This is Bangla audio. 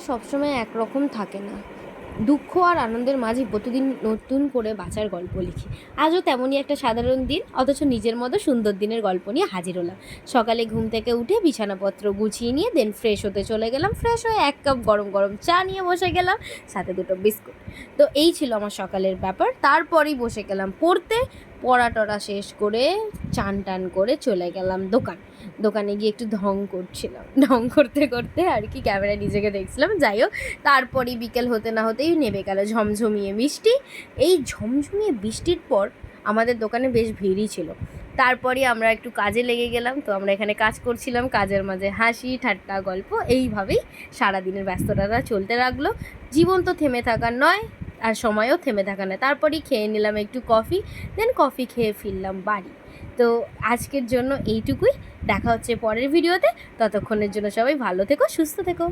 সবসময় একরকম থাকে না। দুঃখ আর আনন্দের মাঝে প্রতিদিন নতুন করে বাঁচার গল্প লিখি। আজও তেমনই একটা সাধারণ দিন, অথচ নিজের মতো সুন্দর দিনের গল্প নিয়ে হাজির হলাম। সকালে ঘুম থেকে উঠে বিছানাপত্র গুছিয়ে নিয়ে দেন ফ্রেশ হতে চলে গেলাম। ফ্রেশ হয়ে 1 কাপ গরম গরম চা নিয়ে বসে গেলাম, সাথে 2টো বিস্কুট। তো এই ছিল আমার সকালের ব্যাপার। তারপরেই বসে গেলাম পড়তে। পড়া টড়া শেষ করে চান টান করে চলে গেলাম দোকানে গিয়ে একটু ঢং করছিলাম। ঢং করতে করতে আর কি ক্যামেরায় নিজেকে দেখছিলাম। যাই হোক, তারপরই বিকেল হতে না হতেই নেমে গেল ঝমঝমিয়ে বৃষ্টি। এই ঝমঝমিয়ে বৃষ্টির পর আমাদের দোকানে বেশ ভিড়ই ছিল। তারপরই আমরা একটু কাজে লেগে গেলাম। তো আমরা এখানে কাজ করছিলাম, কাজের মাঝে হাসি ঠাট্টা গল্প, এইভাবেই সারাদিনের ব্যস্ততাটা চলতে লাগলো। জীবন তো থেমে থাকার নয়, আর সময়ও থেমে থাকা নয়। তারপরই খেয়ে নিলাম একটু কফি, দেন কফি খেয়ে ফিরলাম বাড়ি। তো আজকের জন্য এইটুকুই। দেখা হচ্ছে পরের ভিডিওতে। ততক্ষণের জন্য সবাই ভালো থেকো, সুস্থ থেকো।